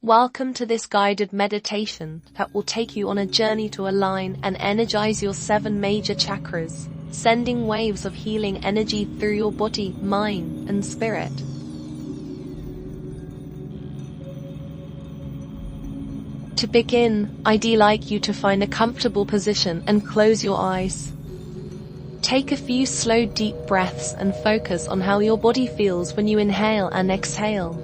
Welcome to this guided meditation that will take you on a journey to align and energize your 7 major chakras, sending waves of healing energy through your body, mind, and spirit. To begin, I'd like you to find a comfortable position and close your eyes. Take a few slow, deep breaths and focus on how your body feels when you inhale and exhale.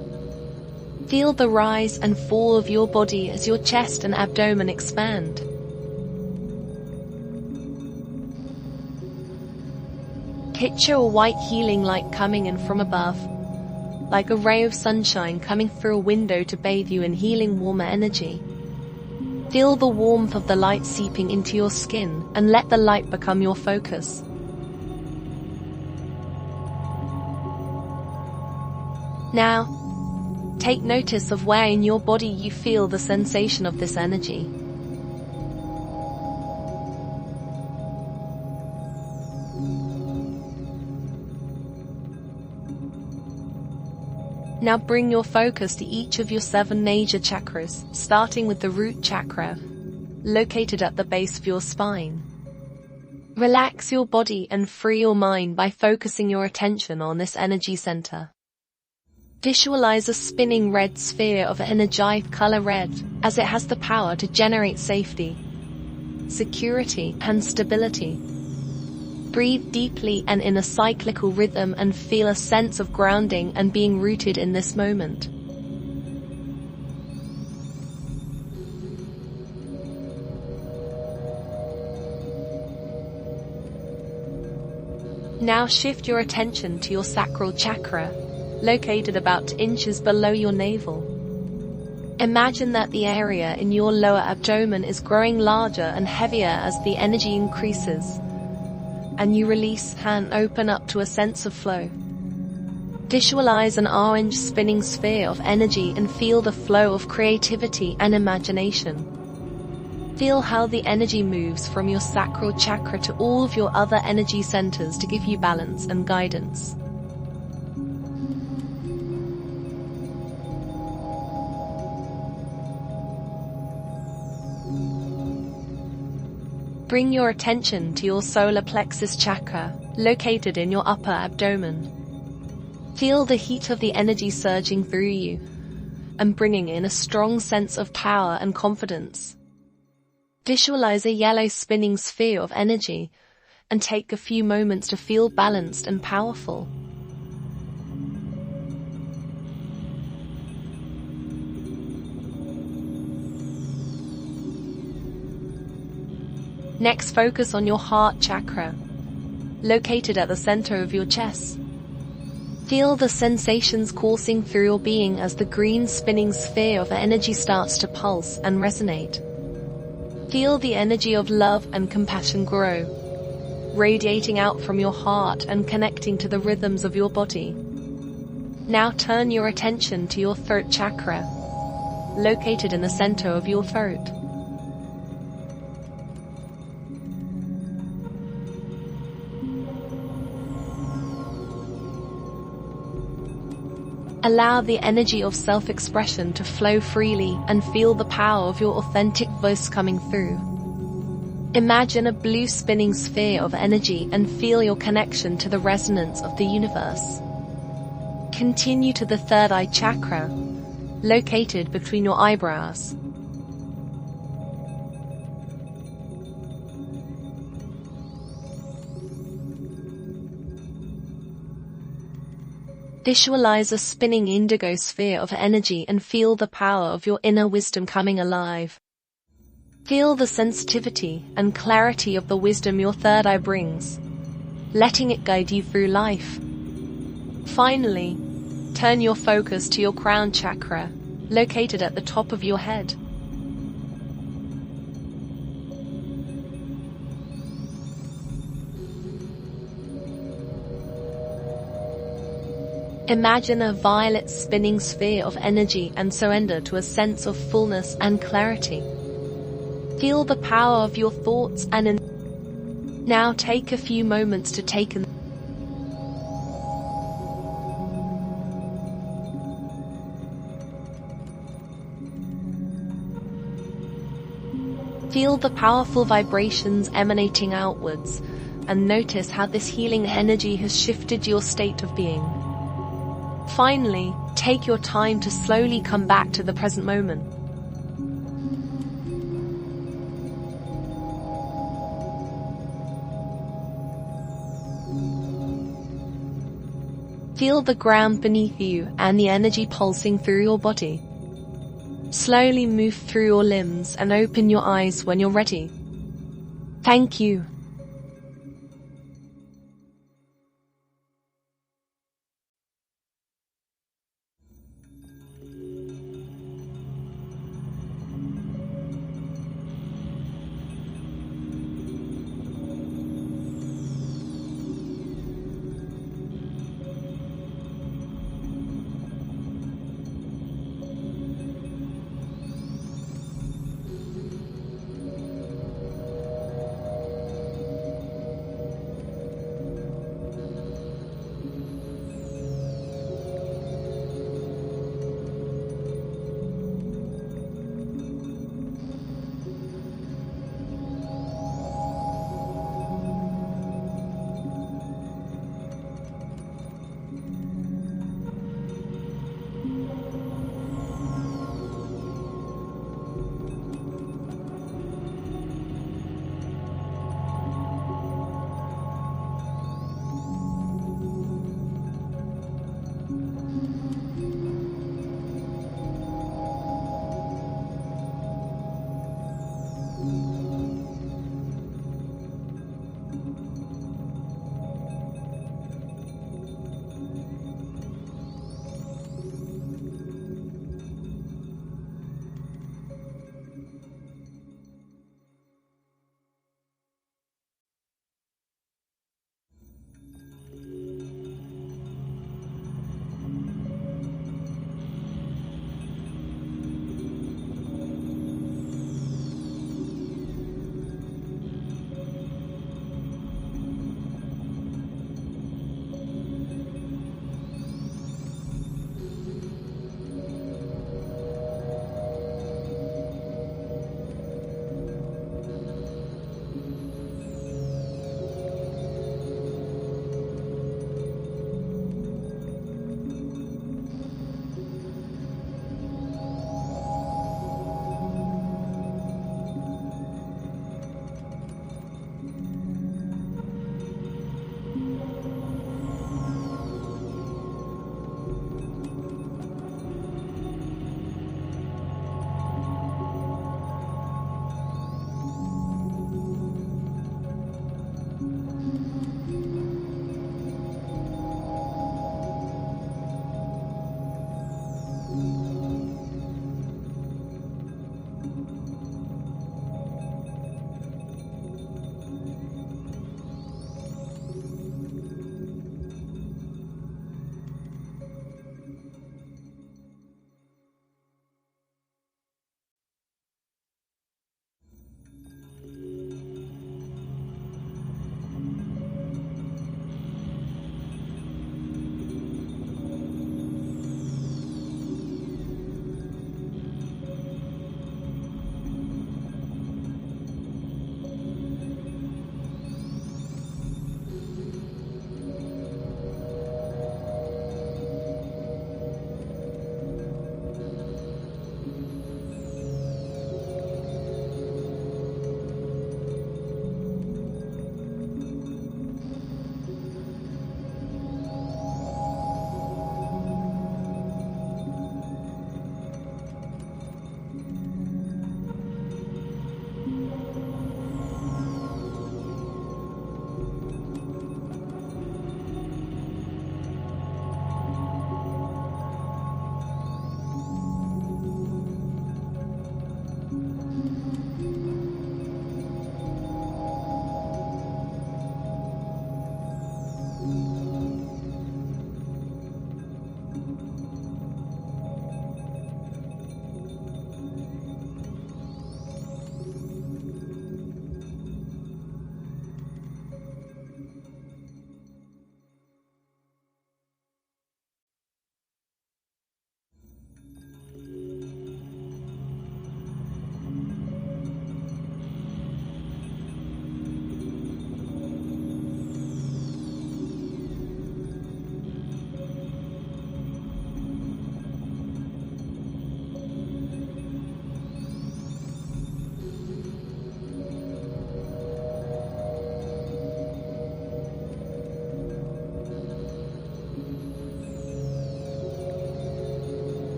Feel the rise and fall of your body as your chest and abdomen expand. Picture a white healing light coming in from above, like a ray of sunshine coming through a window to bathe you in healing warmer energy. Feel the warmth of the light seeping into your skin and let the light become your focus. Now, take notice of where in your body you feel the sensation of this energy. Now bring your focus to each of your 7 major chakras, starting with the root chakra, located at the base of your spine. Relax your body and free your mind by focusing your attention on this energy center. Visualize a spinning red sphere of energize color red, as it has the power to generate safety, security, and stability. Breathe deeply and in a cyclical rhythm and feel a sense of grounding and being rooted in this moment. Now shift your attention to your sacral chakra, located about 2 inches below your navel. Imagine that the area in your lower abdomen is growing larger and heavier as the energy increases, and you release and open up to a sense of flow. Visualize an orange spinning sphere of energy and feel the flow of creativity and imagination. Feel how the energy moves from your sacral chakra to all of your other energy centers to give you balance and guidance. Bring your attention to your solar plexus chakra, located in your upper abdomen. Feel the heat of the energy surging through you and bringing in a strong sense of power and confidence. Visualize a yellow spinning sphere of energy and take a few moments to feel balanced and powerful. Next, focus on your heart chakra, located at the center of your chest. Feel the sensations coursing through your being as the green spinning sphere of energy starts to pulse and resonate. Feel the energy of love and compassion grow, radiating out from your heart and connecting to the rhythms of your body. Now turn your attention to your throat chakra, located in the center of your throat. Allow the energy of self-expression to flow freely and feel the power of your authentic voice coming through. Imagine a blue spinning sphere of energy and feel your connection to the resonance of the universe. Continue to the third eye chakra, located between your eyebrows. Visualize a spinning indigo sphere of energy and feel the power of your inner wisdom coming alive. Feel the sensitivity and clarity of the wisdom your third eye brings, letting it guide you through life. Finally, turn your focus to your crown chakra, located at the top of your head. Imagine a violet spinning sphere of energy and surrender to a sense of fullness and clarity. Feel the power of your thoughts and now take a few moments to take in Feel the powerful vibrations emanating outwards, and notice how this healing energy has shifted your state of being. Finally, take your time to slowly come back to the present moment. Feel the ground beneath you and the energy pulsing through your body. Slowly move through your limbs and open your eyes when you're ready. Thank you.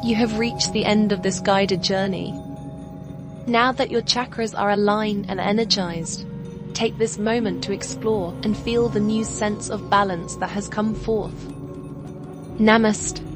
You have reached the end of this guided journey. Now that your chakras are aligned and energized, take this moment to explore and feel the new sense of balance that has come forth. Namaste.